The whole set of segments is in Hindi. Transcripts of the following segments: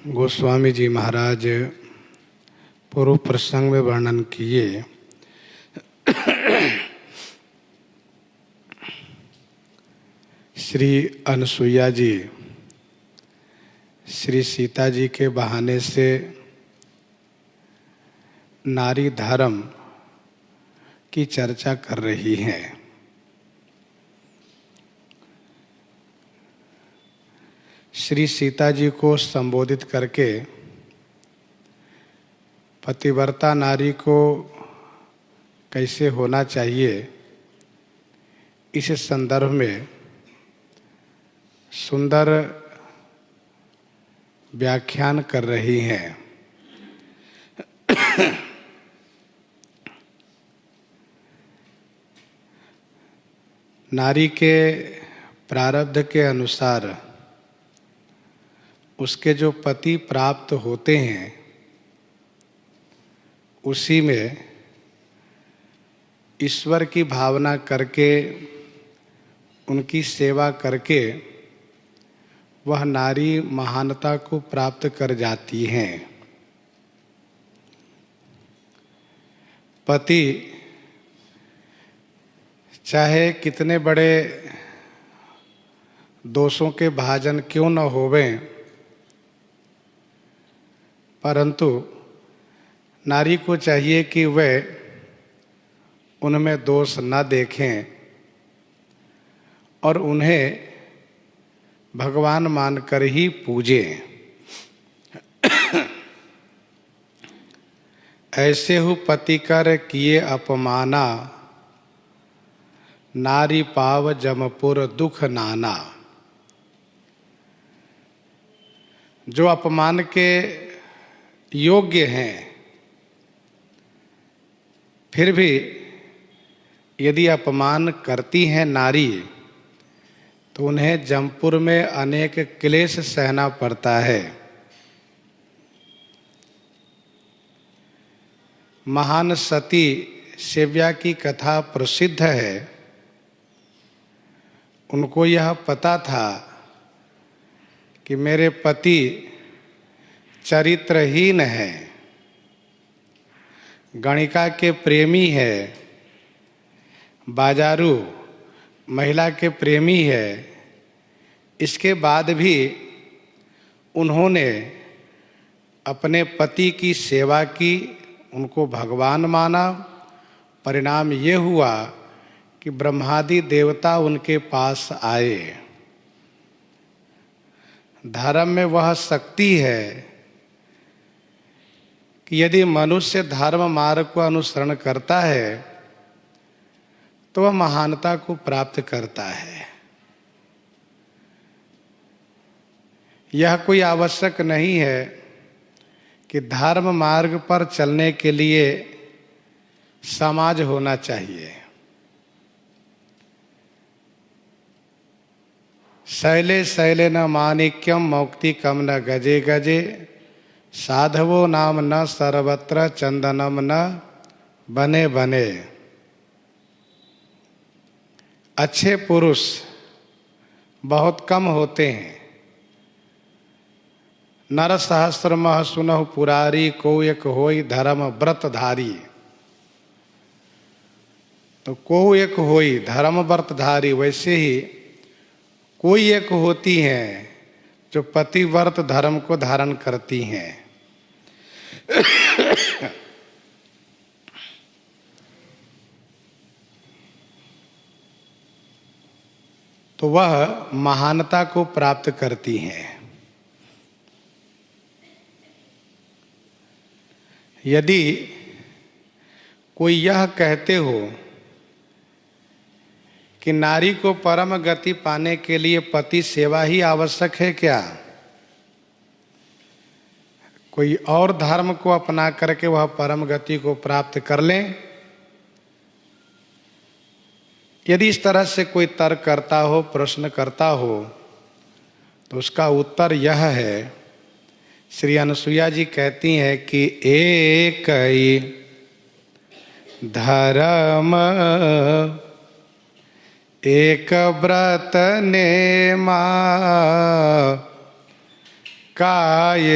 गोस्वामी जी महाराज पूर्व प्रसंग में वर्णन किए। श्री अनसुईया जी श्री सीता जी के बहाने से नारी धर्म की चर्चा कर रही हैं। श्री सीता जी को संबोधित करके पतिव्रता नारी को कैसे होना चाहिए, इस संदर्भ में सुंदर व्याख्यान कर रही हैं। नारी के प्रारब्ध के अनुसार उसके जो पति प्राप्त होते हैं, उसी में ईश्वर की भावना करके उनकी सेवा करके वह नारी महानता को प्राप्त कर जाती हैं। पति चाहे कितने बड़े दोषों के भाजन क्यों न होवें, परंतु नारी को चाहिए कि वह उनमें दोष न देखें और उन्हें भगवान मानकर ही पूजें। ऐसे हु पति कर किए अपमाना, नारी पाव जमपुर दुख नाना। जो अपमान के योग्य हैं, फिर भी यदि अपमान करती हैं नारी, तो उन्हें जमपुर में अनेक क्लेश सहना पड़ता है। महान सती सेव्या की कथा प्रसिद्ध है। उनको यह पता था कि मेरे पति चरित्रहीन है, गणिका के प्रेमी है, बाजारू महिला के प्रेमी है। इसके बाद भी उन्होंने अपने पति की सेवा की, उनको भगवान माना। परिणाम ये हुआ कि ब्रह्मादि देवता उनके पास आए। धर्म में वह शक्ति है कि यदि मनुष्य धर्म मार्ग को अनुसरण करता है तो वह महानता को प्राप्त करता है। यह कोई आवश्यक नहीं है कि धर्म मार्ग पर चलने के लिए समाज होना चाहिए। शैले शैले न माणिक्यम मौक्तिकम न गजे गजे, साधवो नाम न सर्वत्र चंदनम न बने बने। अच्छे पुरुष बहुत कम होते हैं। नर सहस्र मह सुनहु पुरारी, को एक होई धर्म व्रतधारी। तो को एक होई धर्म व्रतधारी, वैसे ही कोई एक होती हैं जो पतिव्रत धर्म को धारण करती हैं। तो वह महानता को प्राप्त करती हैं। यदि कोई यह कहते हो कि नारी को परम गति पाने के लिए पति सेवा ही आवश्यक है क्या, कोई और धर्म को अपना करके वह परम गति को प्राप्त कर लें, यदि इस तरह से कोई तर्क करता हो, प्रश्न करता हो, तो उसका उत्तर यह है। श्री अनसुईया जी कहती हैं कि एक ही धर्म एक व्रत ने मां काय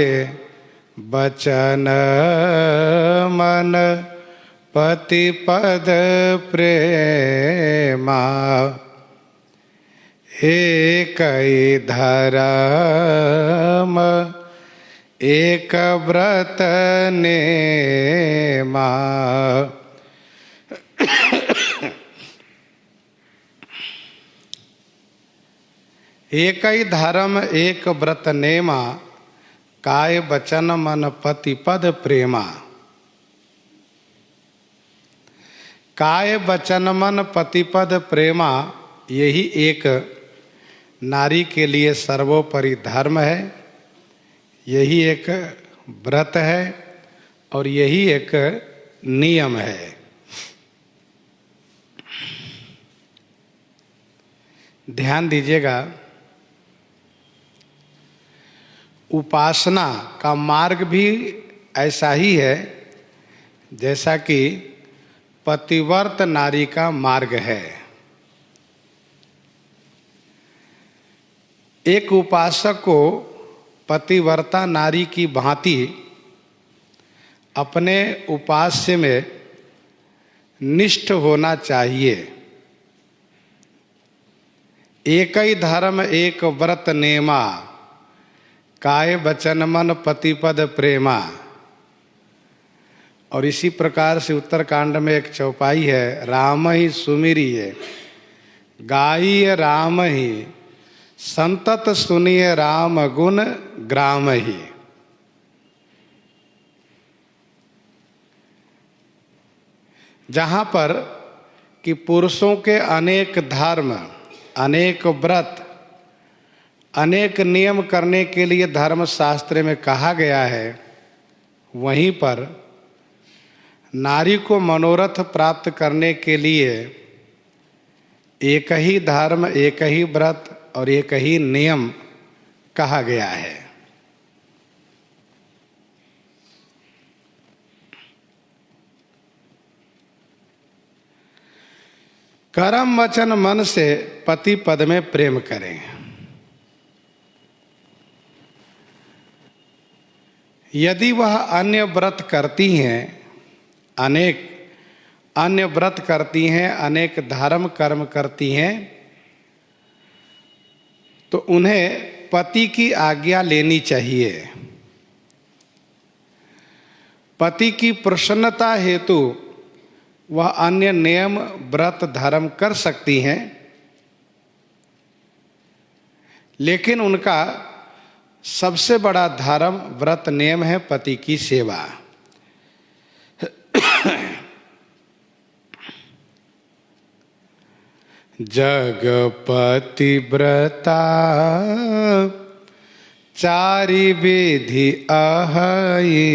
बचन मन पति पद प्रेमा, एक धर्म एक व्रत नेमा। एक ही धर्म एक व्रत नेमा, काय बचन मन पति पद प्रेमा। काय बचन मन पति पद प्रेमा, यही एक नारी के लिए सर्वोपरि धर्म है, यही एक व्रत है और यही एक नियम है। ध्यान दीजिएगा, उपासना का मार्ग भी ऐसा ही है जैसा कि पतिव्रत नारी का मार्ग है। एक उपासक को पतिव्रता नारी की भांति अपने उपास्य में निष्ठ होना चाहिए। एक ही धर्म एक व्रत नेमा, काय बचन मन पति पद प्रेमा। और इसी प्रकार से उत्तरकांड में एक चौपाई है, राम ही सुमिरिय गाइय राम ही, संतत सुनिय राम गुण ग्राम ही। जहाँ पर कि पुरुषों के अनेक धर्म, अनेक व्रत, अनेक नियम करने के लिए धर्म शास्त्र में कहा गया है, वहीं पर नारी को मनोरथ प्राप्त करने के लिए एक ही धर्म एक ही व्रत और एक ही नियम कहा गया है। कर्म वचन मन से पति पद में प्रेम करें। यदि वह अन्य व्रत करती हैं, अनेक अन्य व्रत करती हैं, अनेक धर्म कर्म करती हैं, तो उन्हें पति की आज्ञा लेनी चाहिए। पति की प्रसन्नता हेतु वह अन्य नियम व्रत धर्म कर सकती हैं, लेकिन उनका सबसे बड़ा धर्म व्रत नियम है पति की सेवा। जगपति व्रता चारि विधि अहई,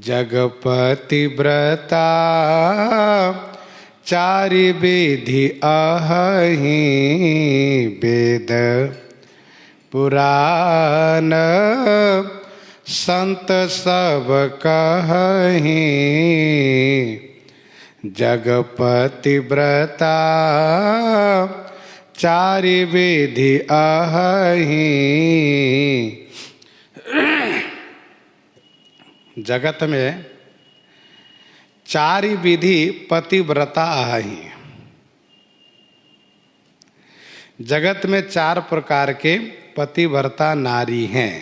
जगपति व्रता चारि विधि अहई, वेद पुराण संत सब कहहीं, जगपति व्रता चारि विधि अहहीं। जगत में चारि विधि पतिव्रता अहहीं। जगत में चार प्रकार के पतिव्रता नारी हैं।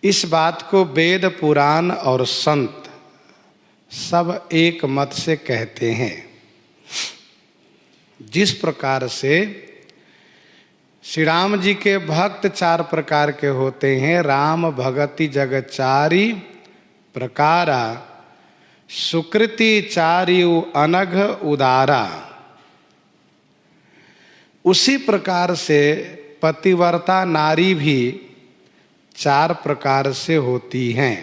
इस बात को वेद पुराण और संत सब एक मत से कहते हैं। जिस प्रकार से श्री राम जी के भक्त चार प्रकार के होते हैं, राम भगति जग चारि प्रकारा, सुकृति चारियु अनघ उदारा, उसी प्रकार से पतिव्रता नारी भी चार प्रकार से होती हैं।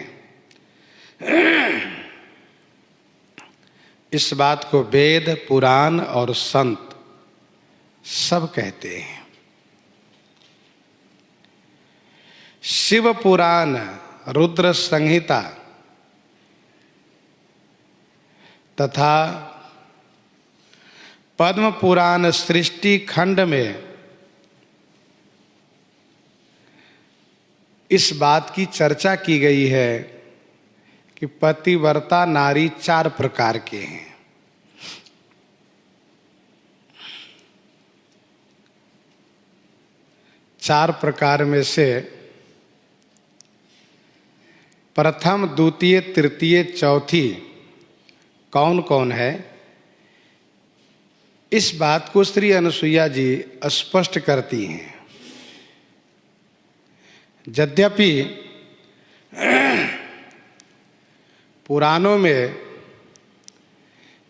इस बात को वेद पुराण और संत सब कहते हैं। शिव पुराण रुद्र संहिता तथा पद्म पुराण सृष्टि खंड में इस बात की चर्चा की गई है कि पतिव्रता नारी 4 प्रकार के हैं। चार प्रकार में से प्रथम, द्वितीय, तृतीय, चौथी कौन कौन है, इस बात को श्री अनुसुईया जी स्पष्ट करती हैं। यद्यपि पुराणों में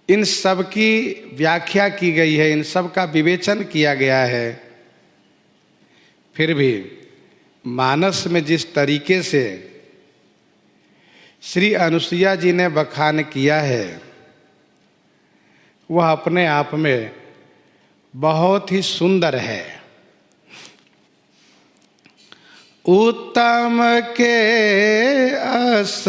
इन सब की व्याख्या की गई है, इन सब का विवेचन किया गया है, फिर भी मानस में जिस तरीके से श्री अनुसुईया जी ने बखान किया है वह अपने आप में बहुत ही सुंदर है। उत्तम के अस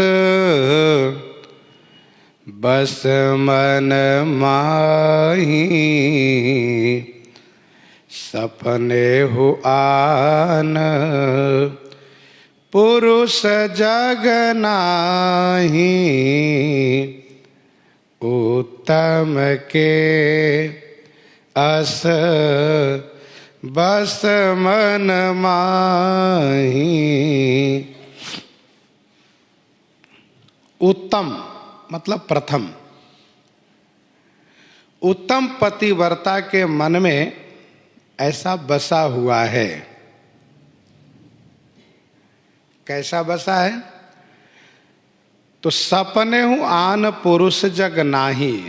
बस मन माही, सपने हो आन पुरुष जग नाही, उत्तम के अस बस मन माही। उत्तम मतलब प्रथम। उत्तम पतिव्रता के मन में ऐसा बसा हुआ है। कैसा बसा है? तो सपने हूं आन पुरुष जग नाही,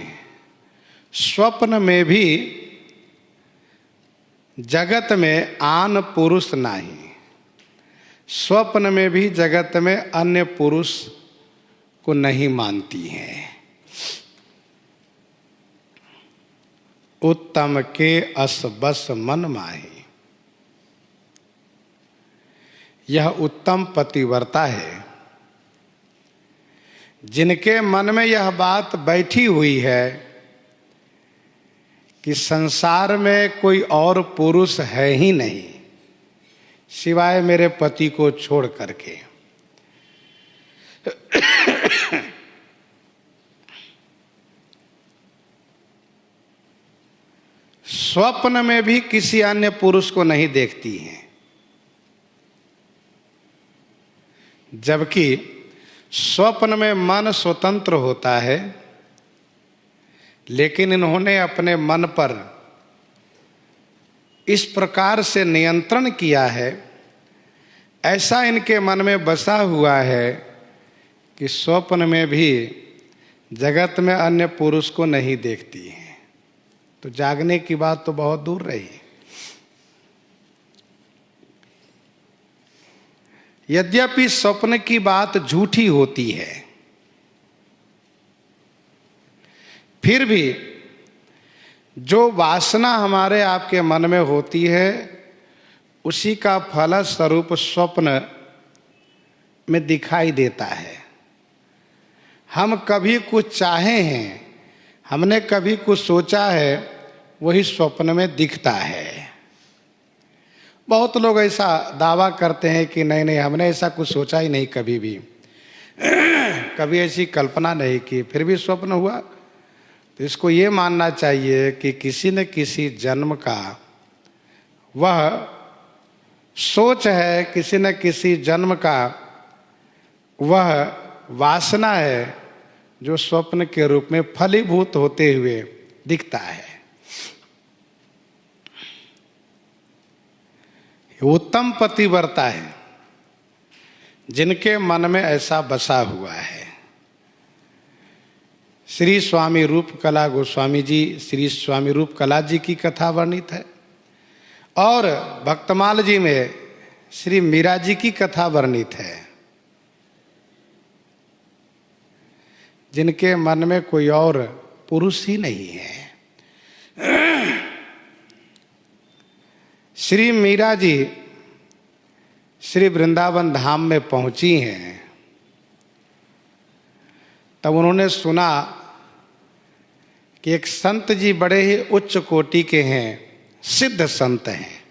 स्वप्न में भी जगत में आन पुरुष नाही, स्वप्न में भी जगत में अन्य पुरुष को नहीं मानती हैं। उत्तम के अस बस मन माही, यह उत्तम पतिव्रता है जिनके मन में यह बात बैठी हुई है कि संसार में कोई और पुरुष है ही नहीं सिवाय मेरे पति को छोड़ करके। स्वप्न में भी किसी अन्य पुरुष को नहीं देखती हैं, जबकि स्वप्न में मन स्वतंत्र होता है, लेकिन इन्होंने अपने मन पर इस प्रकार से नियंत्रण किया है, ऐसा इनके मन में बसा हुआ है कि स्वप्न में भी जगत में अन्य पुरुष को नहीं देखती हैं। तो जागने की बात तो बहुत दूर रही। यद्यपि स्वप्न की बात झूठी होती है, फिर भी जो वासना हमारे आपके मन में होती है उसी का फल स्वरूप स्वप्न में दिखाई देता है। हम कभी कुछ चाहे हैं, हमने कभी कुछ सोचा है, वही स्वप्न में दिखता है। बहुत लोग ऐसा दावा करते हैं कि नहीं नहीं हमने ऐसा कुछ सोचा ही नहीं, कभी भी कभी ऐसी कल्पना नहीं की, फिर भी स्वप्न हुआ। तो इसको ये मानना चाहिए कि किसी न किसी जन्म का वह सोच है, किसी न किसी जन्म का वह वासना है जो स्वप्न के रूप में फलीभूत होते हुए दिखता है। उत्तम पतिव्रता है जिनके मन में ऐसा बसा हुआ है। श्री स्वामी रूपकला गोस्वामी जी, श्री स्वामी रूपकला जी की कथा वर्णित है और भक्तमाल जी में श्री मीरा जी की कथा वर्णित है, जिनके मन में कोई और पुरुष ही नहीं है। श्री मीरा जी श्री वृंदावन धाम में पहुंची हैं, तब उन्होंने सुना कि एक संत जी बड़े ही उच्च कोटि के हैं, सिद्ध संत हैं,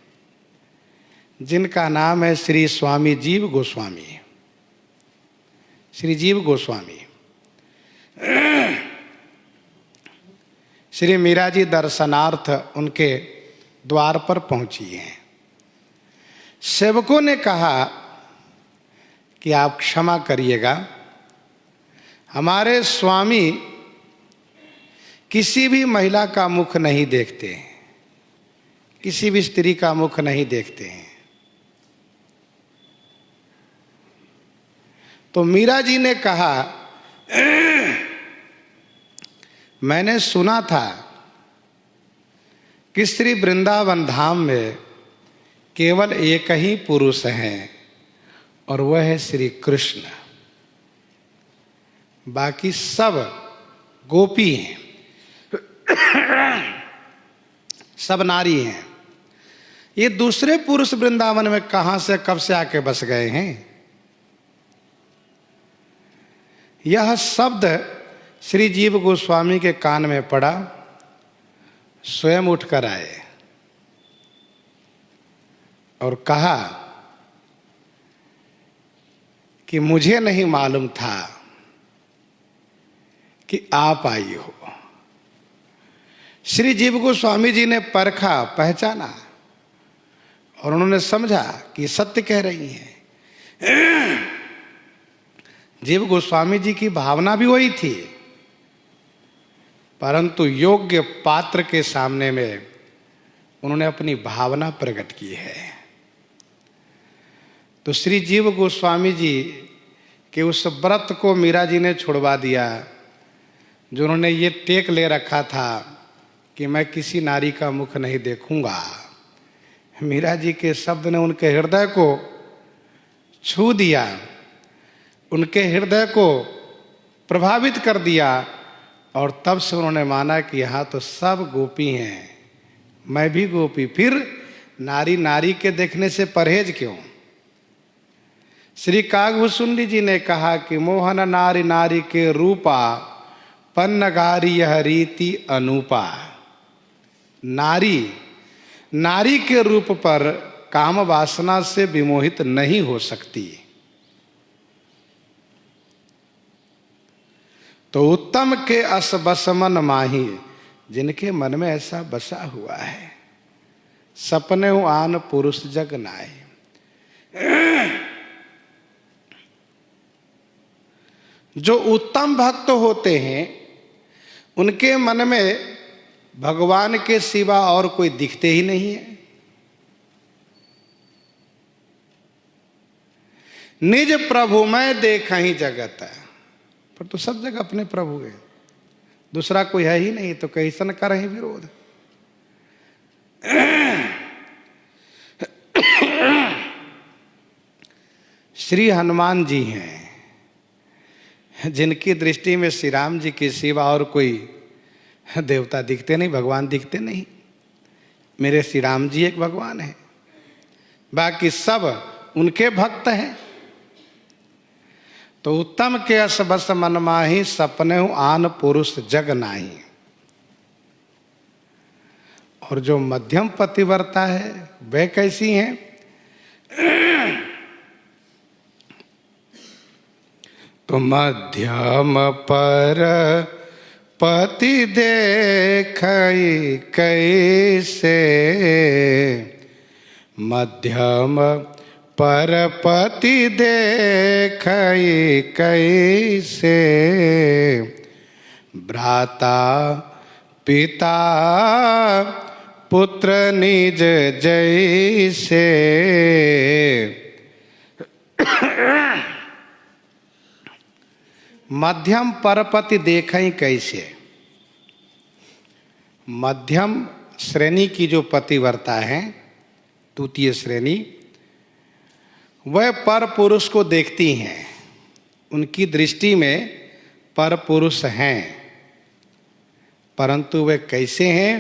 जिनका नाम है श्री स्वामी जीव गोस्वामी। श्री जीव गोस्वामी श्री मीरा जी दर्शनार्थ उनके द्वार पर पहुंची हैं। सेवकों ने कहा कि आप क्षमा करिएगा, हमारे स्वामी किसी भी महिला का मुख नहीं देखते हैं, किसी भी स्त्री का मुख नहीं देखते हैं। तो मीरा जी ने कहा, मैंने सुना था कि श्री वृंदावन धाम में केवल एक ही पुरुष हैं और वह है श्री कृष्ण, बाकी सब गोपी हैं, सब नारी हैं। ये दूसरे पुरुष वृंदावन में कहां से कब से आके बस गए हैं? यह शब्द श्री जीव गोस्वामी के कान में पड़ा, स्वयं उठकर आए और कहा कि मुझे नहीं मालूम था कि आप आई हो। श्री जीव गोस्वामी जी ने परखा, पहचाना और उन्होंने समझा कि सत्य कह रही हैं। जीव गोस्वामी जी की भावना भी वही थी, परंतु योग्य पात्र के सामने में उन्होंने अपनी भावना प्रकट की है। तो श्री जीव गोस्वामी जी के उस व्रत को मीरा जी ने छुड़वा दिया, जो उन्होंने ये टेक ले रखा था कि मैं किसी नारी का मुख नहीं देखूंगा। मीरा जी के शब्द ने उनके हृदय को छू दिया, उनके हृदय को प्रभावित कर दिया और तब से उन्होंने माना कि यहाँ तो सब गोपी हैं, मैं भी गोपी, फिर नारी नारी के देखने से परहेज क्यों? श्री कागभूषुंडी जी ने कहा कि मोहन नारी नारी के रूपा, पन्नगारी यह रीति अनूपा। नारी नारी के रूप पर काम वासना से विमोहित नहीं हो सकती। तो उत्तम के अस बस मन माही, जिनके मन में ऐसा बसा हुआ है, सपने हो आन पुरुष जग नाई। जो उत्तम भक्त होते हैं उनके मन में भगवान के सिवा और कोई दिखते ही नहीं है। निज प्रभु मैं देखहि जगत, पर तो सब जगह अपने प्रभु है, दूसरा कोई है ही नहीं, तो कैसन करहि विरोध। श्री हनुमान जी हैं, जिनकी दृष्टि में श्री राम जी के सिवा और कोई देवता दिखते नहीं, भगवान दिखते नहीं। मेरे श्री राम जी एक भगवान है, बाकी सब उनके भक्त हैं। तो उत्तम के अस बस मन माही, सपने आन पुरुष जग नाही। और जो मध्यम पतिव्रता है वह कैसी है? तो मध्यम पर पति देखई कैसे, मध्यम पर पति देखई कैसे, भ्राता पिता पुत्र निज जैसे। मध्यम परपति देखई कैसे, मध्यम श्रेणी की जो पतिव्रता है, तृतीय श्रेणी, वह पर पुरुष को देखती हैं, उनकी दृष्टि में पर पुरुष हैं, परंतु वे कैसे हैं?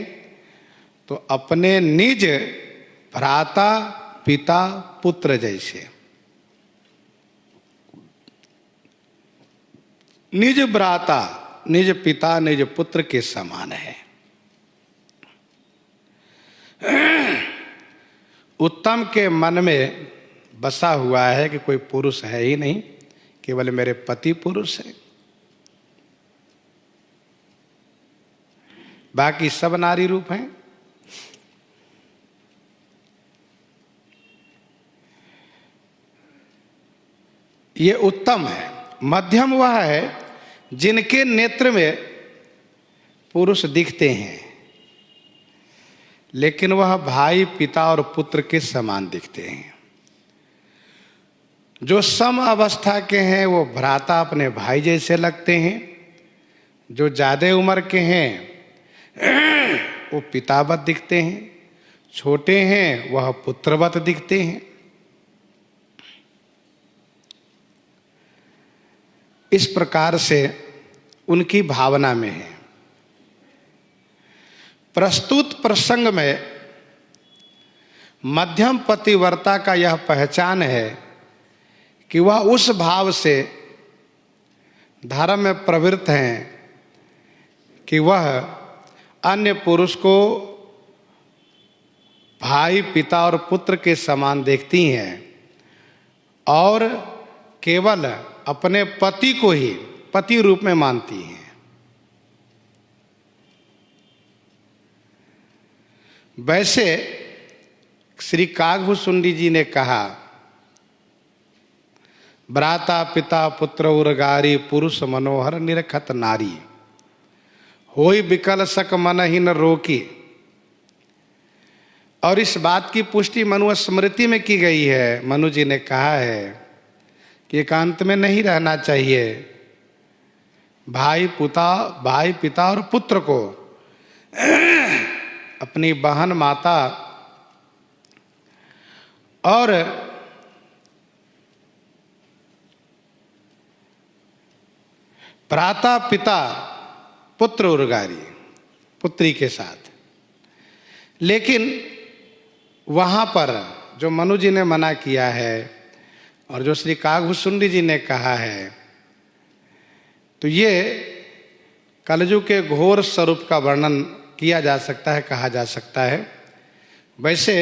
तो अपने निज भ्राता पिता पुत्र जैसे। निज भ्राता, निज पिता, निज पुत्र के समान है। उत्तम के मन में बसा हुआ है कि कोई पुरुष है ही नहीं, केवल मेरे पति पुरुष है, बाकी सब नारी रूप हैं। ये उत्तम है। मध्यम वह है जिनके नेत्र में पुरुष दिखते हैं, लेकिन वह भाई पिता और पुत्र के समान दिखते हैं। जो सम अवस्था के हैं वो भ्राता अपने भाई जैसे लगते हैं, जो ज्यादा उम्र के हैं वो पितावत दिखते हैं, छोटे हैं वह पुत्रवत दिखते हैं। इस प्रकार से उनकी भावना में है। प्रस्तुत प्रसंग में मध्यम पतिव्रता का यह पहचान है कि वह उस भाव से धर्म में प्रवृत्त हैं कि वह अन्य पुरुष को भाई पिता और पुत्र के समान देखती हैं और केवल अपने पति को ही पति रूप में मानती हैं। वैसे श्री कागभूषुंडी जी ने कहा, भ्राता पिता पुत्र उर्गारी पुरुष मनोहर निरखत नारी, होई विकल सक मनहीन रोकी। और इस बात की पुष्टि मनु स्मृति में की गई है। मनु जी ने कहा है कि एकांत में नहीं रहना चाहिए, भाई पिता और पुत्र को अपनी बहन माता और भ्राता पिता पुत्र उर्गारी पुत्री के साथ। लेकिन वहां पर जो मनु जी ने मना किया है और जो श्री कागभूषुंडी जी ने कहा है, तो ये कलयुग के घोर स्वरूप का वर्णन किया जा सकता है, कहा जा सकता है। वैसे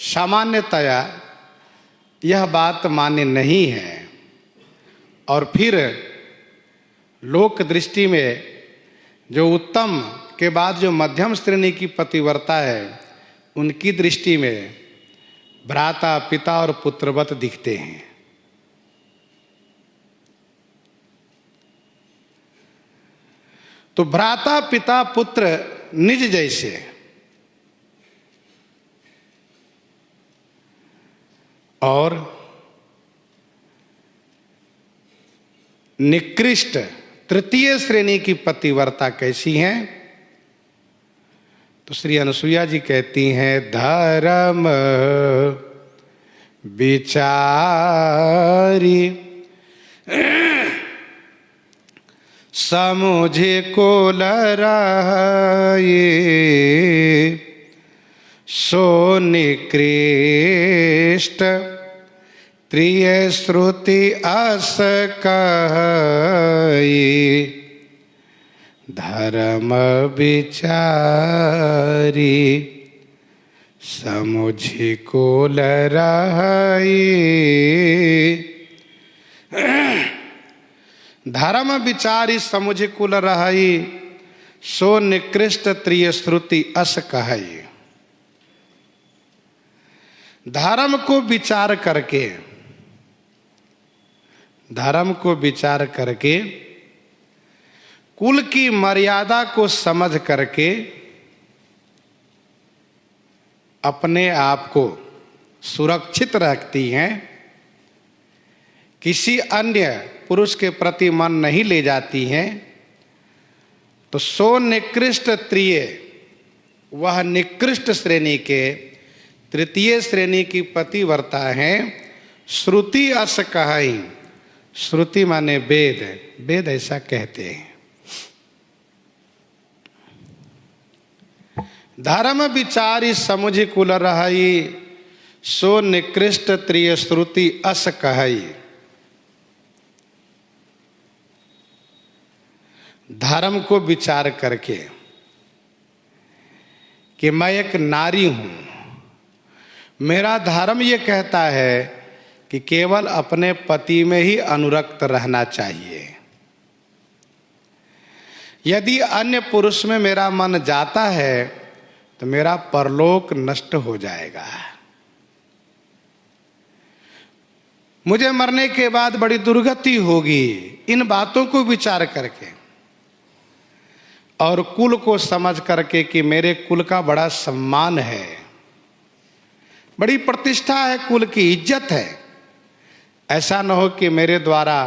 सामान्यतया यह बात मान्य नहीं है। और फिर लोक दृष्टि में जो उत्तम के बाद जो मध्यम श्रेणी की पतिव्रता है, उनकी दृष्टि में भ्राता पिता और पुत्रवत दिखते हैं। तो भ्राता पिता पुत्र निज जैसे, और निकृष्ट तृतीय श्रेणी की पतिव्रता कैसी हैं? तो श्री अनुसुईया जी कहती हैं, धर्म विचारी समुझे को लराये, सो निकृष्ट त्रिय श्रुति अस कही, धर्म विचारी समुझे को लराये। धर्म विचारी समुझ कुल रही, सो निकृष्ट त्रिय श्रुति अस कही। धर्म को विचार करके कुल की मर्यादा को समझ करके अपने आप को सुरक्षित रखती हैं, किसी अन्य पुरुष के प्रति मन नहीं ले जाती हैं, तो सो निकृष्ट त्रिय, वह निकृष्ट श्रेणी के तृतीय श्रेणी की पतिव्रता हैं। श्रुति अस कही, श्रुति माने वेद, वेद ऐसा कहते हैं। धर्म विचारी समुझ कुल रही, सो निकृष्ट त्रिय श्रुति अस कही। धर्म को विचार करके कि मैं एक नारी हूं, मेरा धर्म ये कहता है कि केवल अपने पति में ही अनुरक्त रहना चाहिए। यदि अन्य पुरुष में मेरा मन जाता है तो मेरा परलोक नष्ट हो जाएगा। मुझे मरने के बाद बड़ी दुर्गति होगी। इन बातों को विचार करके और कुल को समझ करके कि मेरे कुल का बड़ा सम्मान है, बड़ी प्रतिष्ठा है, कुल की इज्जत है, ऐसा न हो कि मेरे द्वारा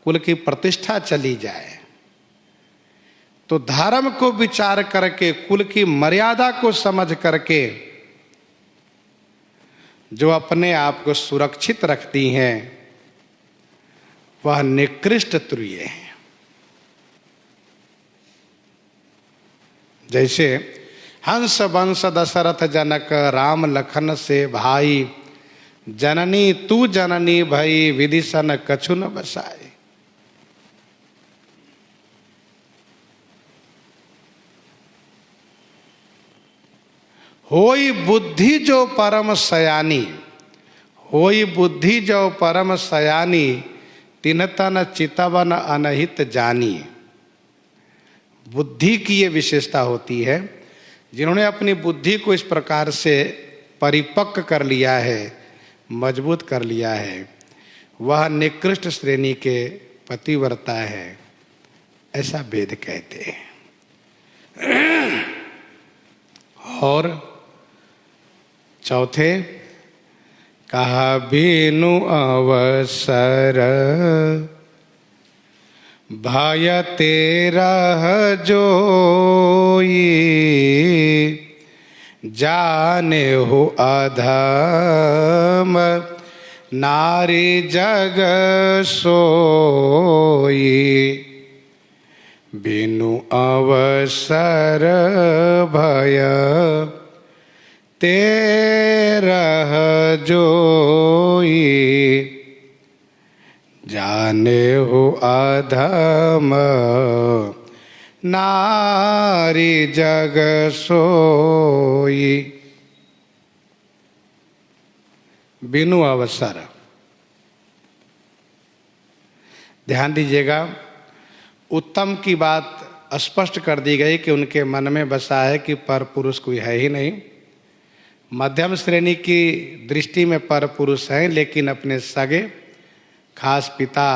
कुल की प्रतिष्ठा चली जाए। तो धर्म को विचार करके, कुल की मर्यादा को समझ करके जो अपने आप को सुरक्षित रखती हैं वह निकृष्ट तुर्य है। जैसे हंस वंश दशरथ जनक राम लखन से भाई, जननी तू जननी भई विदिशन कछु न बसाए। होई बुद्धि जो परम सयानी, होई बुद्धि जो परम सयानी, तिनतन चितवन अनहित जानी। बुद्धि की ये विशेषता होती है, जिन्होंने अपनी बुद्धि को इस प्रकार से परिपक्व कर लिया है, मजबूत कर लिया है, वह निकृष्ट श्रेणी के पतिव्रता है, ऐसा वेद कहते हैं। और चौथे कहा बिनु अवसर भय तेरा जोई, जाने हो अधम नारी जग सोई। बिनु अवसर भय तेरह जोई, जाने हो अधम नारी जग सोई। बिनु अवसर, ध्यान दीजिएगा, उत्तम की बात स्पष्ट कर दी गई कि उनके मन में बसा है कि पर पुरुष कोई है ही नहीं। मध्यम श्रेणी की दृष्टि में पर पुरुष हैं, लेकिन अपने सगे खास पिता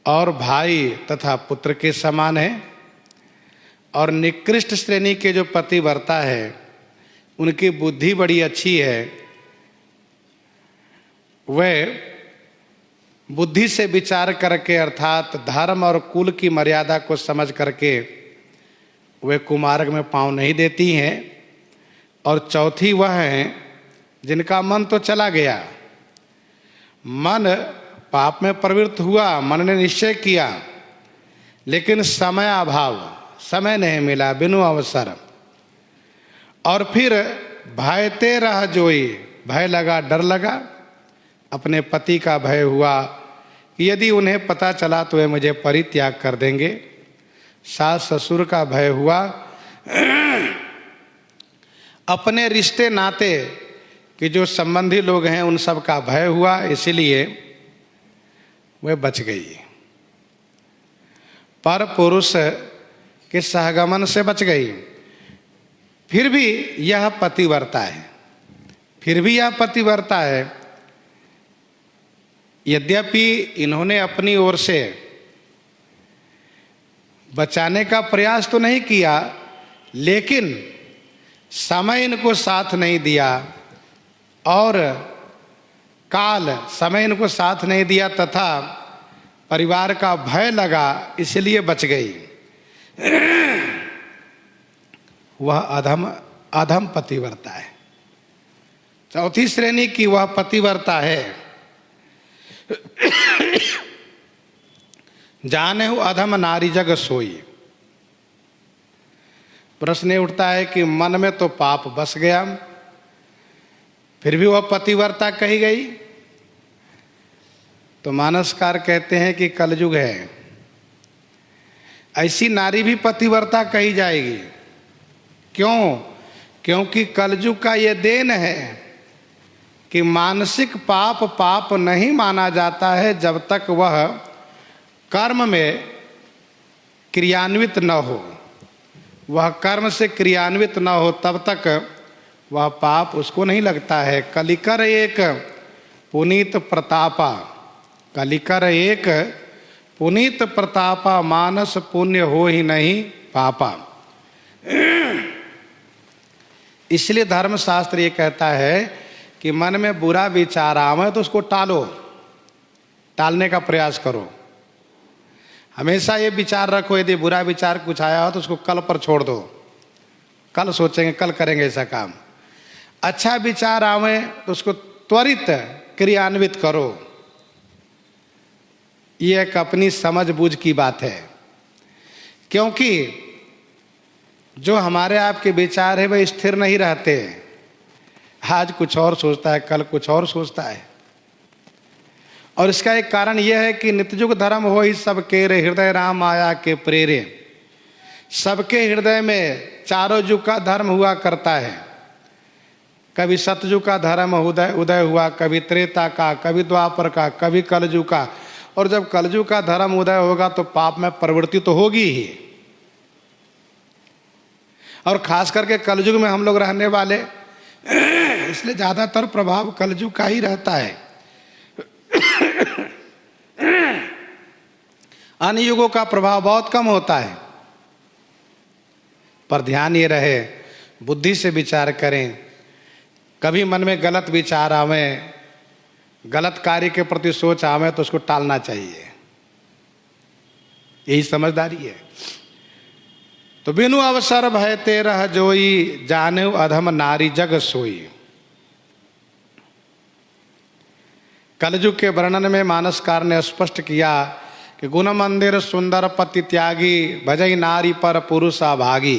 और भाई तथा पुत्र के समान है। और निकृष्ट श्रेणी के जो पतिव्रता है उनकी बुद्धि बड़ी अच्छी है, वे बुद्धि से विचार करके अर्थात धर्म और कुल की मर्यादा को समझ करके वे कुमार्ग में पांव नहीं देती हैं। और चौथी वह हैं जिनका मन तो चला गया, मन पाप में प्रवृत्त हुआ, मन ने निश्चय किया, लेकिन समय अभाव, समय नहीं मिला, बिनु अवसर। और फिर भयते रह जोई, भय लगा, डर लगा, अपने पति का भय हुआ कि यदि उन्हें पता चला तो वे मुझे परित्याग कर देंगे। सास ससुर का भय हुआ, अपने रिश्ते नाते कि जो संबंधी लोग हैं उन सब का भय हुआ, इसीलिए वे बच गई। पर पुरुष के सहगमन से बच गई। फिर भी यह पतिव्रता है, फिर भी यह पतिव्रता है। यद्यपि इन्होंने अपनी ओर से बचाने का प्रयास तो नहीं किया, लेकिन समय इनको साथ नहीं दिया और काल समय इनको साथ नहीं दिया तथा परिवार का भय लगा, इसलिए बच गई। वह अधम पतिव्रता है। चौथी श्रेणी की वह पतिव्रता है, जाने हो अधम नारी जग सोई। प्रश्न उठता है कि मन में तो पाप बस गया, फिर भी वह पतिव्रता कही गई। तो मानसकार कहते हैं कि कलयुग है, ऐसी नारी भी पतिव्रता कही जाएगी। क्यों? क्योंकि कलयुग का ये देन है कि मानसिक पाप पाप नहीं माना जाता है जब तक वह कर्म में क्रियान्वित न हो। वह कर्म से क्रियान्वित न हो तब तक वह पाप उसको नहीं लगता है। कलिकर एक पुनीत प्रतापा, कलिकर एक पुनीत प्रतापा, मानस पुण्य हो ही नहीं पापा। इसलिए धर्मशास्त्र ये कहता है कि मन में बुरा विचार आवे तो उसको टालो, टालने का प्रयास करो। हमेशा ये विचार रखो, यदि बुरा विचार कुछ आया हो तो उसको कल पर छोड़ दो, कल सोचेंगे, कल करेंगे ऐसा काम। अच्छा विचार आवे तो उसको त्वरित क्रियान्वित करो। ये एक अपनी समझ बूझ की बात है, क्योंकि जो हमारे आपके विचार है वह स्थिर नहीं रहते। आज कुछ और सोचता है, कल कुछ और सोचता है। और इसका एक कारण यह है कि नित्ययुग धर्म हो ही सबके रे, हृदय राम माया के प्रेरे। सबके हृदय में चारों युग का धर्म हुआ करता है। कभी सतयुग का धर्म उदय हुआ, कभी त्रेता का, कभी द्वापर का, कभी कलयुग का। और जब कलयुग का धर्म उदय होगा तो पाप में प्रवृत्ति तो होगी ही। और खास करके कलयुग में हम लोग रहने वाले, इसलिए ज्यादातर प्रभाव कलयुग का ही रहता है। अन्य युगों का प्रभाव बहुत कम होता है। पर ध्यान ये रहे, बुद्धि से विचार करें। कभी मन में गलत विचार आवे, गलत कार्य के प्रति सोच आवे तो उसको टालना चाहिए। यही समझदारी है। तो बिनु अवसर भय तेरह जोई, जाने अधम नारी जग सोई। कलयुग के वर्णन में मानसकार ने स्पष्ट किया कि गुण मंदिर सुंदर पति त्यागी, भजई नारी पर पुरुष अभागी।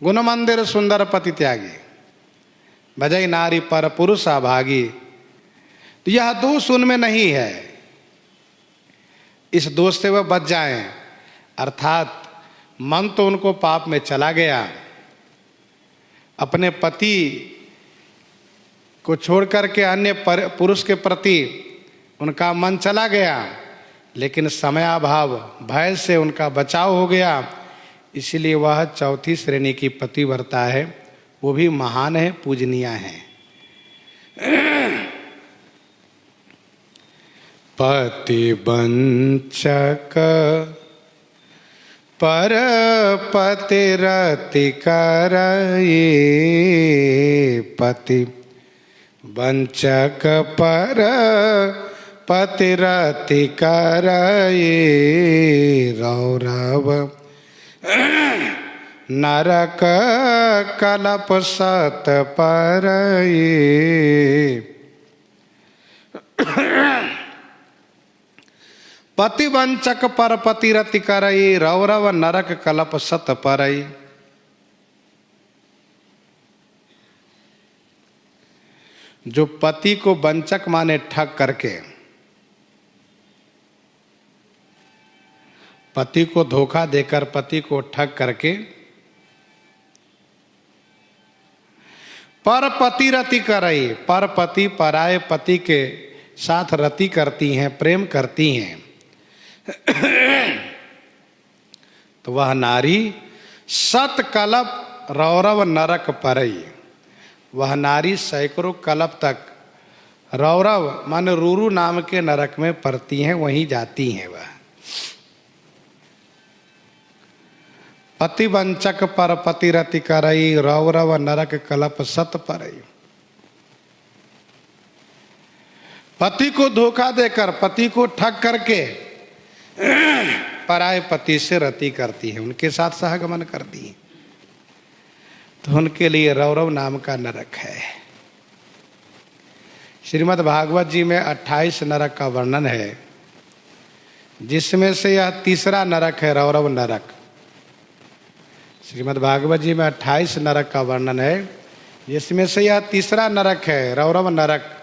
गुण मंदिर सुंदर पति त्यागी, भजई नारी पर पुरुष अभागी। तो यह दोष उनमें नहीं है, इस दोष से वह बच जाएं। अर्थात मन तो उनको पाप में चला गया, अपने पति को छोड़ करके अन्य पुरुष के प्रति उनका मन चला गया, लेकिन समयाभाव भय से उनका बचाव हो गया। इसलिए वह चौथी श्रेणी की पतिव्रता है, वो भी महान है, पूजनीय है। पति वंचक पर पति रति करई, पति वंचक पर पति रति करई, रौरव नरक कलप सत परई। पति वंचक पर पति रति करई, रौरव नरक कलप सत परई। जो पति को वंचक माने ठग करके, पति को धोखा देकर, पति को ठग करके पर पति रति करई, पर पति पराये पति के साथ रति करती हैं, प्रेम करती हैं, तो वह नारी सत कलप रौरव नरक परई। वह नारी सैकड़ों कल्प तक रौरव माने रूरू नाम के नरक में पड़ती हैं, वहीं जाती हैं। वह पति वंचक पर पति रति करई, रौरव नरक कलप सत परई। पति को धोखा देकर, पति को ठग करके पराये पति से रति करती है, उनके साथ सहगमन करती है, तो उनके लिए रौरव नाम का नरक है। श्रीमद् भागवत जी में 28 नरक का वर्णन है, जिसमें से यह तीसरा नरक है, रौरव नरक। श्रीमद् भागवत जी में 28 नरक का वर्णन है, जिसमें से यह तीसरा नरक है, रौरव नरक।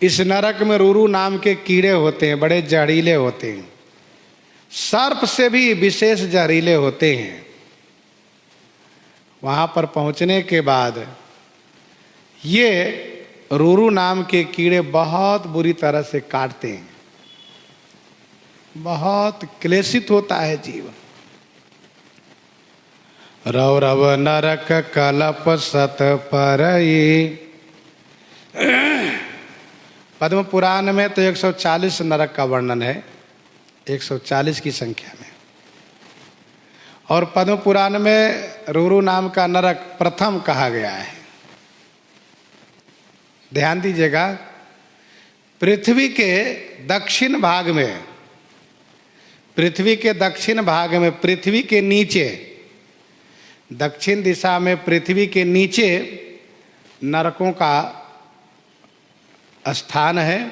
इस नरक में रूरू नाम के कीड़े होते हैं, बड़े जहरीले होते हैं, सर्प से भी विशेष जहरीले होते हैं। वहां पर पहुंचने के बाद ये रूरू नाम के कीड़े बहुत बुरी तरह से काटते हैं, बहुत क्लेशित होता है जीवन। रव रव नरक कलप सत परई। पद्म पुराण में तो 140 नरक का वर्णन है, 140 की संख्या में। और पद्म पुराण में रूरू नाम का नरक प्रथम कहा गया है। ध्यान दीजिएगा, पृथ्वी के दक्षिण भाग में, पृथ्वी के दक्षिण भाग में, पृथ्वी के नीचे, दक्षिण दिशा में पृथ्वी के नीचे नरकों का स्थान है।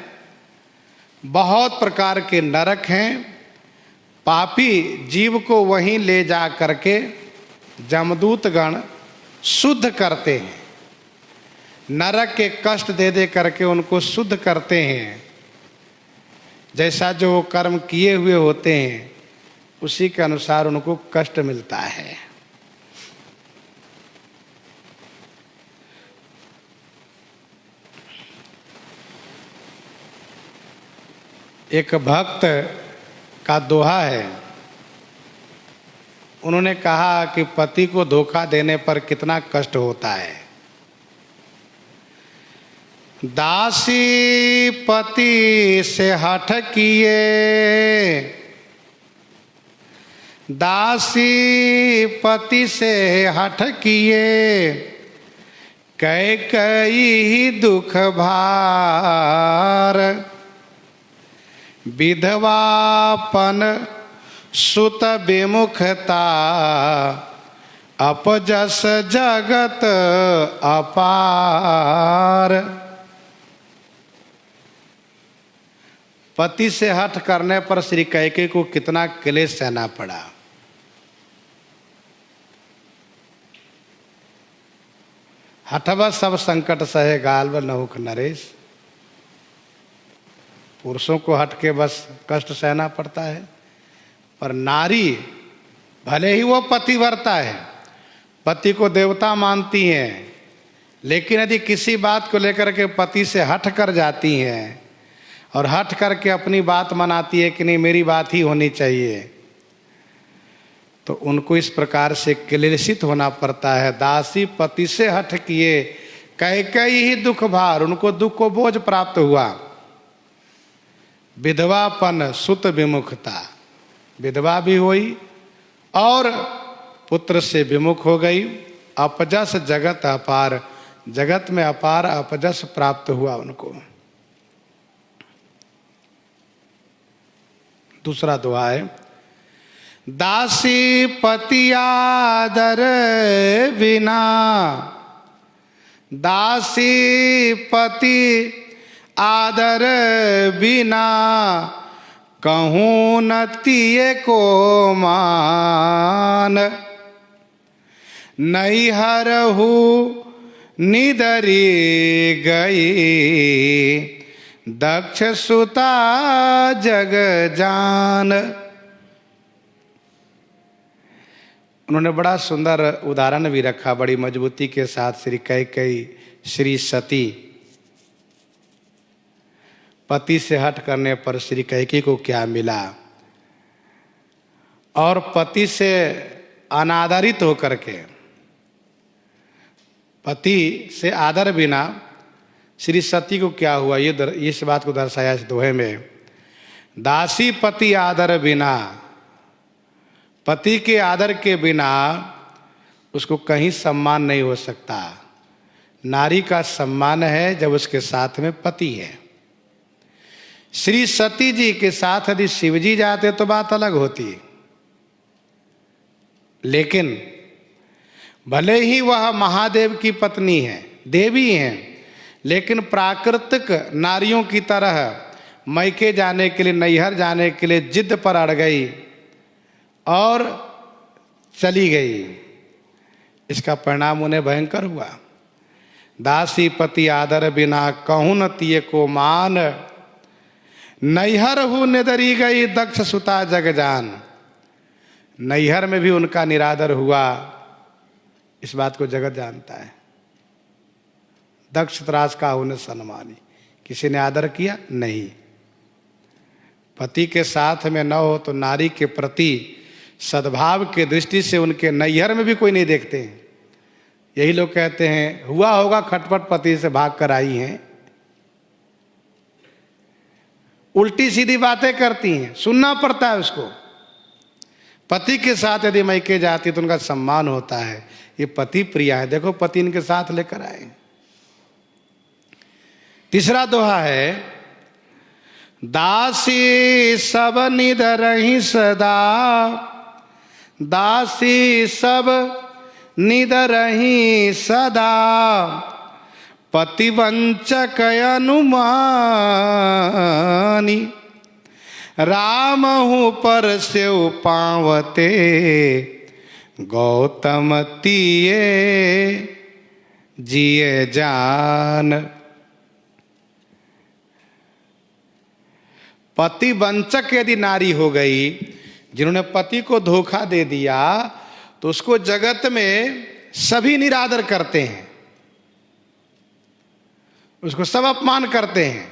बहुत प्रकार के नरक हैं। पापी जीव को वहीं ले जा करके जमदूत गण शुद्ध करते हैं, नरक के कष्ट दे दे करके उनको शुद्ध करते हैं। जैसा जो वो कर्म किए हुए होते हैं उसी के अनुसार उनको कष्ट मिलता है। एक भक्त का दोहा है, उन्होंने कहा कि पति को धोखा देने पर कितना कष्ट होता है। दासी पति से हठ किए, दासी पति से हठ किए, कई दुख भार, विधवापन सुत विमुखता, अपजस जगत अपार। पति से हठ करने पर श्री कैकेयी को कितना क्लेश सहना पड़ा। हठवा सब संकट सहे गाल व नहुक नरेश। पुरुषों को हट के बस कष्ट सहना पड़ता है, पर नारी भले ही वो पतिव्रता है, पति को देवता मानती हैं, लेकिन यदि किसी बात को लेकर के पति से हट कर जाती हैं और हट करके अपनी बात मनाती है कि नहीं मेरी बात ही होनी चाहिए, तो उनको इस प्रकार से क्लेशित होना पड़ता है। दासी पति से हट किए, कैकेयी दुख भार, उनको दुख को बोझ प्राप्त हुआ। विधवापन सुत विमुखता, विधवा भी हुई और पुत्र से विमुख हो गई। अपजस जगत अपार, जगत में अपार अपजस प्राप्त हुआ उनको। दूसरा दोहा है, दासी पति आदर बिना, दासी पति आदर बिना, कहूँ न तिये को मान, नैहर हूँ निदरी गई, दक्ष सुता जग जान। उन्होंने बड़ा सुंदर उदाहरण भी रखा, बड़ी मजबूती के साथ। श्री कैकेयी श्री सती, पति से हट करने पर श्री कैकेयी को क्या मिला, और पति से अनादरित होकर के, पति से आदर बिना श्री सती को क्या हुआ, ये इस बात को दर्शाया इस दोहे में। दासी पति आदर बिना, पति के आदर के बिना उसको कहीं सम्मान नहीं हो सकता। नारी का सम्मान है जब उसके साथ में पति है। श्री सती जी के साथ यदि शिवजी जाते तो बात अलग होती, लेकिन भले ही वह महादेव की पत्नी है, देवी हैं, लेकिन प्राकृतिक नारियों की तरह मैके जाने के लिए, नैहर जाने के लिए जिद पर अड़ गई और चली गई। इसका परिणाम उन्हें भयंकर हुआ। दासी पति आदर बिना, कहूँ न तिये को मान, नैहर हूँ निदरी गई, दक्ष सुता जग जान। नैहर में भी उनका निरादर हुआ, इस बात को जगत जानता है। दक्ष त्रास का होने सम्मानी, किसी ने आदर किया नहीं। पति के साथ में न हो तो नारी के प्रति सद्भाव के दृष्टि से उनके नैहर में भी कोई नहीं देखते हैं। यही लोग कहते हैं हुआ होगा खटपट, पति से भाग कर आई हैं, उल्टी सीधी बातें करती हैं, सुनना पड़ता है उसको। पति के साथ यदि मैके जाती तो उनका सम्मान होता है, ये पति प्रिया है, देखो पति इनके साथ लेकर आए। तीसरा दोहा है, दासी सब निध रही सदा, दासी सब निध रही सदा, पतिवंचक अनुमानी, राम हूँ पर से पावते, गौतम तिये जिए जान। पतिवंचक यदि नारी हो गई, जिन्होंने पति को धोखा दे दिया, तो उसको जगत में सभी निरादर करते हैं, उसको सब अपमान करते हैं।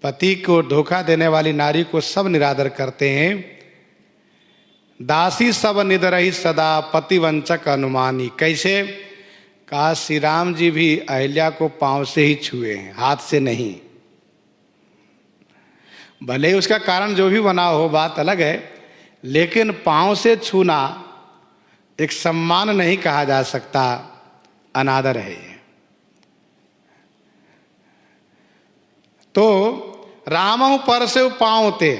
पति को धोखा देने वाली नारी को सब निरादर करते हैं। दासी सब निध रही सदा, पतिवंचक अनुमानी। कैसे? कहा श्री राम जी भी अहिल्या को पांव से ही छुए हैं, हाथ से नहीं। भले ही उसका कारण जो भी बना हो, बात अलग है, लेकिन पांव से छूना एक सम्मान नहीं कहा जा सकता, अनादर है ये। तो रामहु पर से पाँवते,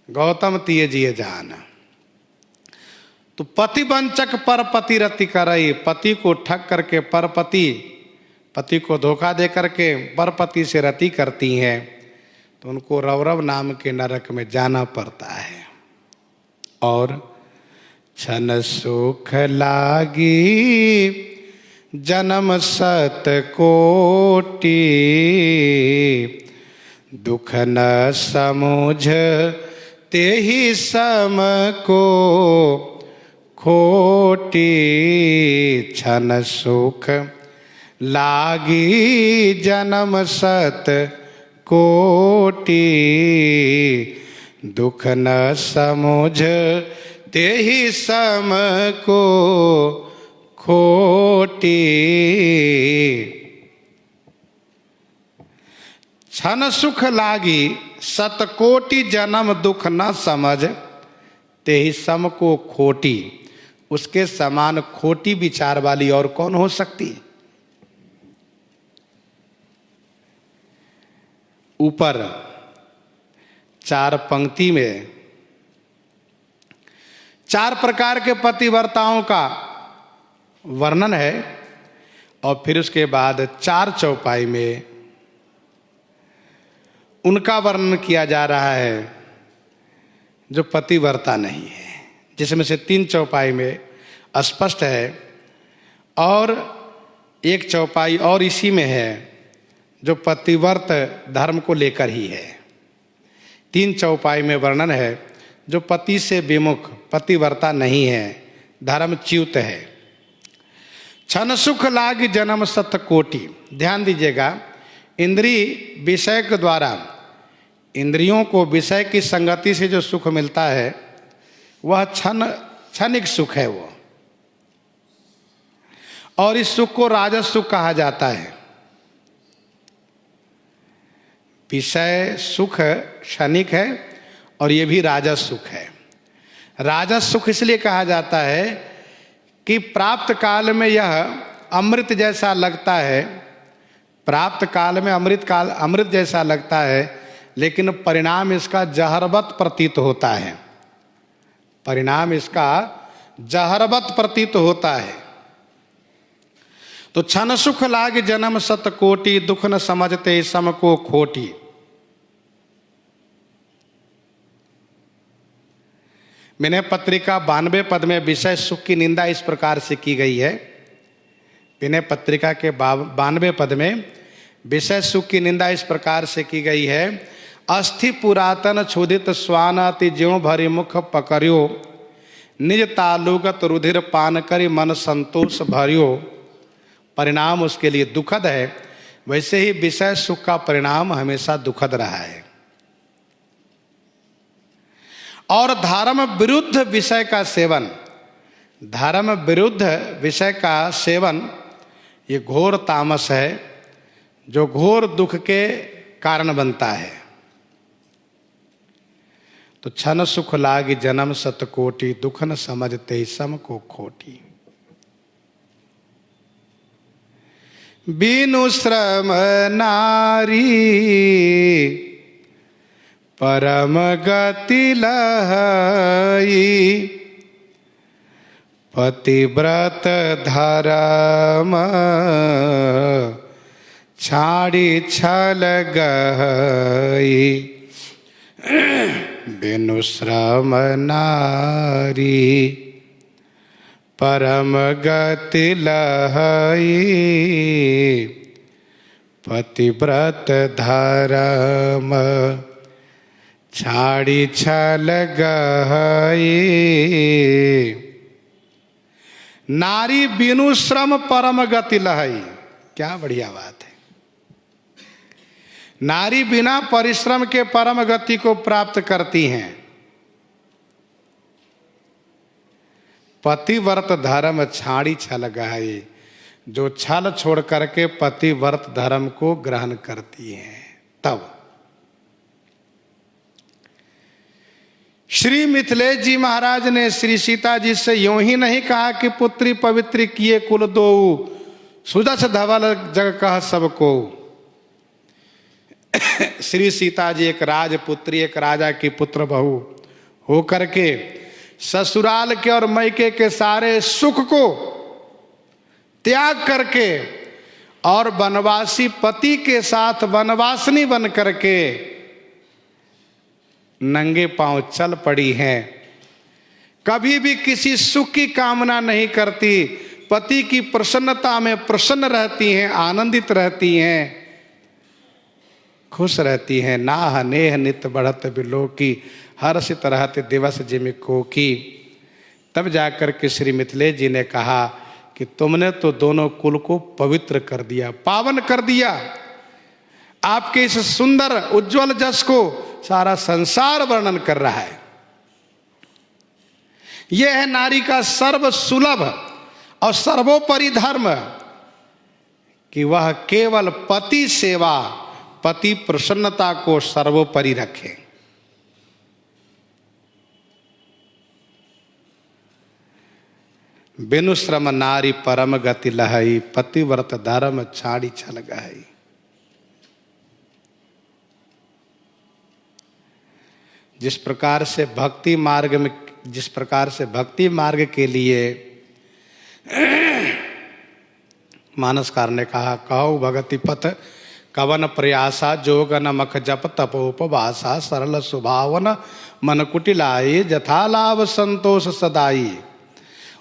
गौतम तिये जिए जान। तो पतिवंचक पर पति रति करई, पति को ठग करके परपति, पति को धोखा दे करके परपति से रति करती हैं, तो उनको रौरव नाम के नरक में जाना पड़ता है। और छन सुख लागी जन्म सत कोटि, दुख न समुझ तेहि सम को खोटी। छन सुख लागी जन्म सत कोटि, दुख न समुझ तेहि सम को खोटी। छन सुख लागी सतकोटि जन्म, दुख न समझ तेहि सम को खोटी। उसके समान खोटी विचार वाली और कौन हो सकती? ऊपर 4 पंक्ति में 4 प्रकार के पतिव्रताओं का वर्णन है, और फिर उसके बाद 4 चौपाई में उनका वर्णन किया जा रहा है जो पतिव्रता नहीं है, जिसमें से 3 चौपाई में स्पष्ट है, और 1 चौपाई और इसी में है जो पतिव्रत धर्म को लेकर ही है। 3 चौपाई में वर्णन है जो पति से विमुख, पतिव्रता नहीं है, धर्मच्युत है। छन सुख लाग जन्म सत कोटि। ध्यान दीजिएगा, इंद्रिय विषय के द्वारा, इंद्रियों को विषय की संगति से जो सुख मिलता है वह क्षणिक सुख है वो, और इस सुख को राजस सुख कहा जाता है। विषय सुख क्षणिक है और ये भी राजस सुख है। राजस सुख इसलिए कहा जाता है कि प्राप्त काल में यह अमृत जैसा लगता है, प्राप्त काल में अमृत जैसा लगता है, लेकिन परिणाम इसका जहरवत प्रतीत होता है, परिणाम इसका जहरवत प्रतीत होता है। तो छन सुख लाग जन्म सत कोटि, दुख न समझते सम को खोटी। विनय पत्रिका 92 पद में विषय सुख की निंदा इस प्रकार से की गई है। विनय पत्रिका के 92 पद में विषय सुख की निंदा इस प्रकार से की गई है। अस्थि पुरातन क्षुदित स्वान अति ज्यों भरी मुख पकड़ियो, निज तालुगत रुधिर पान करी मन संतोष भरियो। परिणाम उसके लिए दुखद है, वैसे ही विषय सुख का परिणाम हमेशा दुखद रहा है। और धर्म विरुद्ध विषय का सेवन, धर्म विरुद्ध विषय का सेवन ये घोर तामस है, जो घोर दुख के कारण बनता है। तो क्षण सुख लागी जन्म सतकोटि, दुख न समझते सम को खोटी। बिनु श्रम नारी परम गति लहई, पतिव्रत धर्म छाड़ी छल गई। बिनु श्रम नारी परम गति लहई, पतिव्रत धर्म छाड़ी छल गई। नारी बिनु श्रम परम गति लहई, क्या बढ़िया बात है। नारी बिना परिश्रम के परम गति को प्राप्त करती हैं। पतिव्रत धर्म छाड़ी छल गई, जो छल छोड़ करके पतिव्रत धर्म को ग्रहण करती हैं। तब श्री मिथिलेश जी महाराज ने श्री सीता जी से यूं ही नहीं कहा कि पुत्री पवित्र किए कुल दो, सुदस धवल जग कह सबको। श्री सीता जी एक राजपुत्री, एक राजा की पुत्र बहू हो करके ससुराल के और मैके के सारे सुख को त्याग करके और वनवासी पति के साथ वनवासिनी बन करके नंगे पांव चल पड़ी हैं। कभी भी किसी सुख की कामना नहीं करती, पति की प्रसन्नता में प्रसन्न रहती हैं, आनंदित रहती हैं, खुश रहती हैं। नाह नेह नित बढ़त बिलोकी, हर्षित रहते दिवस जिमि कोकी। तब जाकर के श्री मिथिलेश जी ने कहा कि तुमने तो दोनों कुल को पवित्र कर दिया, पावन कर दिया। आपके इस सुंदर उज्जवल जस को सारा संसार वर्णन कर रहा है। यह है नारी का सर्व सुलभ और सर्वोपरि धर्म कि वह केवल पति सेवा, पति प्रसन्नता को सर्वोपरि रखे। बिनु श्रम नारी परम गति लहई, पतिव्रत धर्म छाड़ी छल गई। जिस प्रकार से भक्ति मार्ग के लिए मानसकार ने कहा, कहो भगति पथ कवन प्रयासा, जोग नमक जप तपोपवासा, सरल सुभावन मन कुटिलाई, जथा लाभ संतोष सदाई।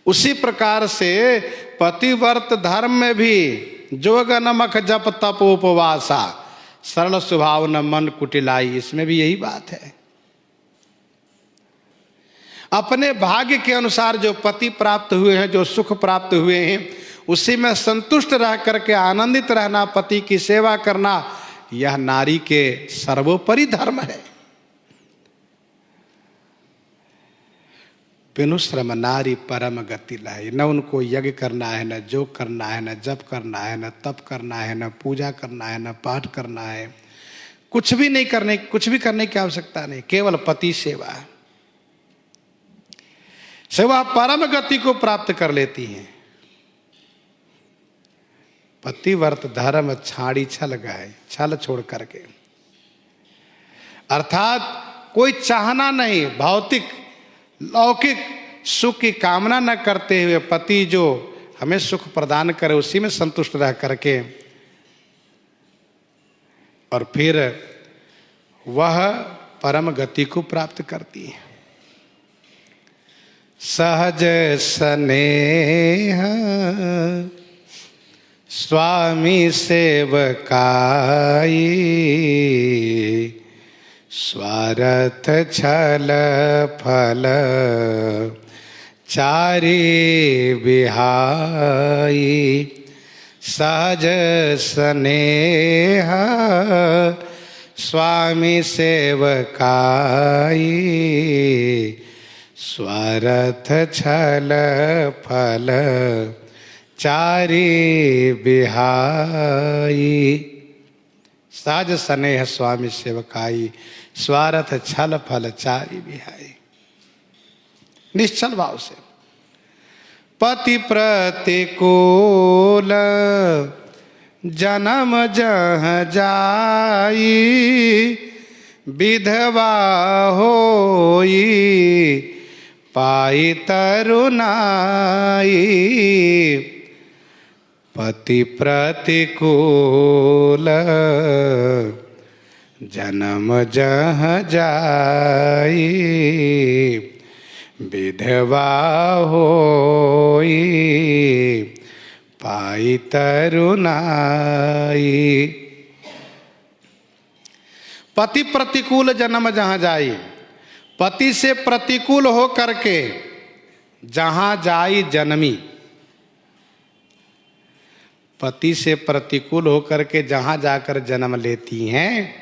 उसी प्रकार से पतिव्रत धर्म में भी जोग नमक जप तपोपवासा, सरल सुभावन मन कुटिलाई, इसमें भी यही बात है। अपने भाग्य के अनुसार जो पति प्राप्त हुए हैं, जो सुख प्राप्त हुए हैं, उसी में संतुष्ट रह करके आनंदित रहना, पति की सेवा करना, यह नारी के सर्वोपरि धर्म है। बिनु श्रम नारी परम गति लहई। न उनको यज्ञ करना है, न जोग करना है, न जप करना है, न तप करना है, न पूजा करना है, न पाठ करना है, कुछ भी करने की आवश्यकता नहीं, केवल पति सेवा है। सेवा परम गति को प्राप्त कर लेती हैं। पतिव्रत धर्म छाड़ी छल गए, छल छोड़ करके, अर्थात कोई चाहना नहीं, भौतिक लौकिक सुख की कामना न करते हुए पति जो हमें सुख प्रदान करे उसी में संतुष्ट रह करके, और फिर वह परम गति को प्राप्त करती है। सहज स्नेह स्वामी सेवकाई, स्वार्थ छल फल चारि बिहाई, सहज स्नेह स्वामी सेवकाई, स्वार्थ छल फल चारि बिहाई। सहज स्नेह स्वामी सेवकाई, स्वार्थ छल फल चारि बिहाई। निश्चल भाव से पति प्रतिकूल जन्म जह जाई, विधवा होई पाई तरुणाई। पति प्रतिकूल जन्म जह जाई, विधवा होई पाई तरुणाई। पति प्रतिकूल जन्म जहाँ जाई, पति से प्रतिकूल हो करके जहाँ जाई जन्मी। पति से प्रतिकूल हो करके जहाँ जाकर जन्म लेती हैं,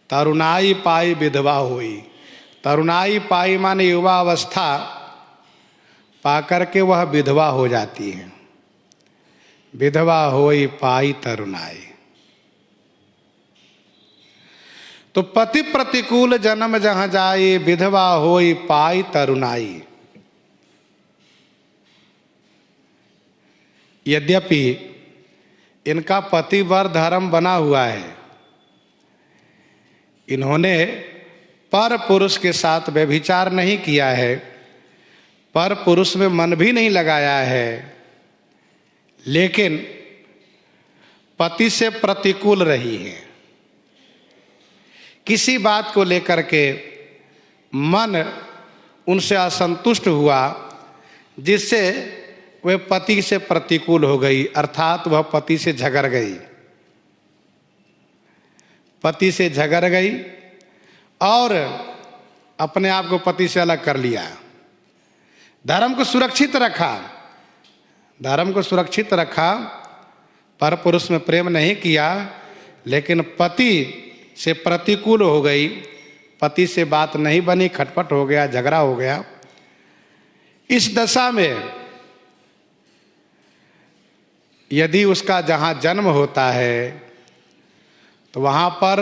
तरुणाई पाई विधवा हुई। तरुणाई पाई माने युवा अवस्था पाकर के वह विधवा हो जाती है। विधवा होई पाई तरुणाई। तो पति प्रतिकूल जन्म जहाँ जाए, विधवा होई पाई तरुणाई। यद्यपि इनका पतिवर धर्म बना हुआ है, इन्होंने पर पुरुष के साथ व्यभिचार नहीं किया है, पर पुरुष में मन भी नहीं लगाया है, लेकिन पति से प्रतिकूल रही है। किसी बात को लेकर के मन उनसे असंतुष्ट हुआ, जिससे वह पति से प्रतिकूल हो गई, अर्थात वह पति से झगड़ गई। पति से झगड़ गई और अपने आप को पति से अलग कर लिया। धर्म को सुरक्षित रखा, धर्म को सुरक्षित रखा, पर पुरुष में प्रेम नहीं किया, लेकिन पति से प्रतिकूल हो गई। पति से बात नहीं बनी, खटपट हो गया, झगड़ा हो गया। इस दशा में यदि उसका जहाँ जन्म होता है तो वहाँ पर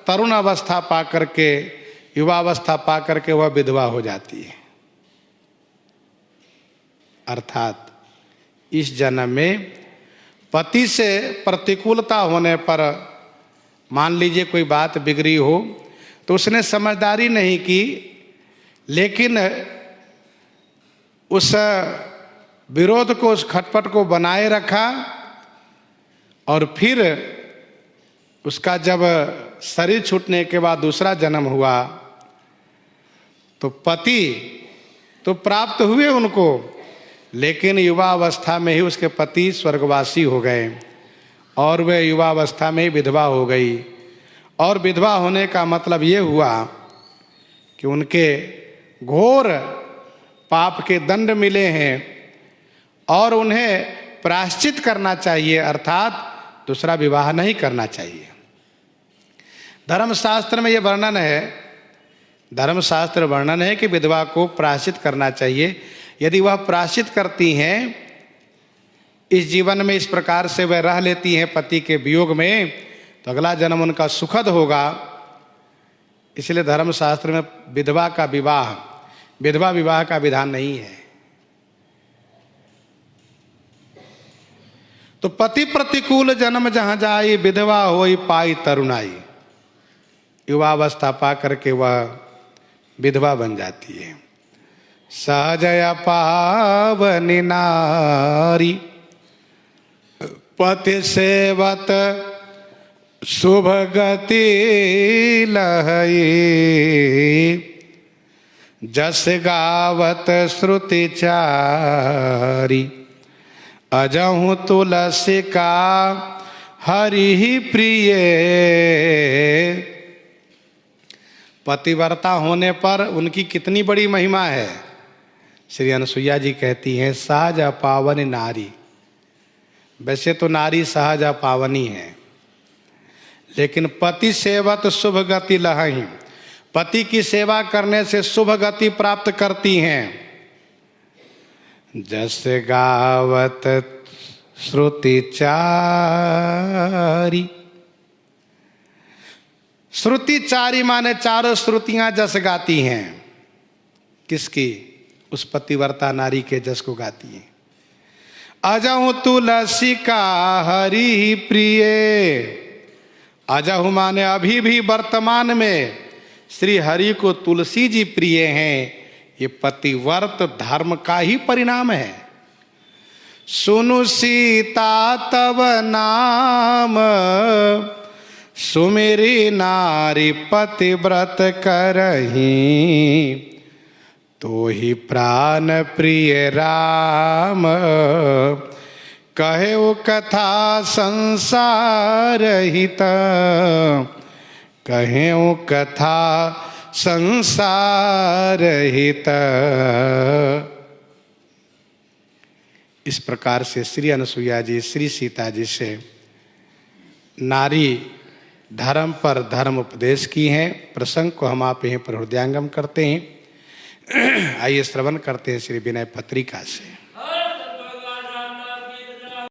तरुण अवस्था पा करके, युवा अवस्था पा करके वह विधवा हो जाती है। अर्थात इस जन्म में पति से प्रतिकूलता होने पर, मान लीजिए कोई बात बिगड़ी हो तो उसने समझदारी नहीं की, लेकिन उस विरोध को, उस खटपट को बनाए रखा, और फिर उसका जब शरीर छूटने के बाद दूसरा जन्म हुआ तो पति तो प्राप्त हुए उनको, लेकिन युवा अवस्था में ही उसके पति स्वर्गवासी हो गए और वे युवा अवस्था में ही विधवा हो गई। और विधवा होने का मतलब ये हुआ कि उनके घोर पाप के दंड मिले हैं और उन्हें प्रायश्चित करना चाहिए, अर्थात दूसरा विवाह नहीं करना चाहिए। धर्मशास्त्र में यह वर्णन है, धर्मशास्त्र वर्णन है कि विधवा को प्रायश्चित करना चाहिए। यदि वह प्रायश्चित करती हैं, इस जीवन में इस प्रकार से वह रह लेती हैं पति के वियोग में, तो अगला जन्म उनका सुखद होगा। इसलिए धर्मशास्त्र में विधवा का विवाह, विधवा विवाह का विधान नहीं है। तो पति प्रतिकूल जन्म जहाँ जाई, विधवा होई पाई तरुणाई। युवावस्था पा करके वह विधवा बन जाती है। सहजया पावनी नारी, पति सेवत शुभ गति लहई, जस गावत श्रुति चारी, अजहु तुलसी का हरि प्रिय। पतिव्रता होने पर उनकी कितनी बड़ी महिमा है। श्री अनुसुईया जी कहती हैं, साज पावन नारी, वैसे तो नारी सहज पावनी है, लेकिन पति सेवत शुभ गति लहहि, पति की सेवा करने से शुभ गति प्राप्त करती हैं। जस गावत श्रुति चारी, श्रुति चारी माने चारों श्रुतियां जस गाती हैं। किसकी? उस पतिव्रता नारी के जस को गाती हैं। अजहु तुलसी का हरि प्रिय, अजहु माने अभी भी वर्तमान में श्री हरि को तुलसी जी प्रिय हैं। ये पतिव्रत धर्म का ही परिणाम है। सुनु सीता तब नाम, सुमेरी नारी पतिव्रत करही, तो ही प्राण प्रिय राम, कहे वो कथा संसार हित, कहे वो कथा संसार हित। इस प्रकार से श्री अनसुईया जी श्री सीता जी से नारी धर्म पर धर्म उपदेश की हैं। प्रसंग को हम आप यहीं पर हृदयांगम करते हैं। आइए श्रवण करते हैं श्री विनय पत्रिका से।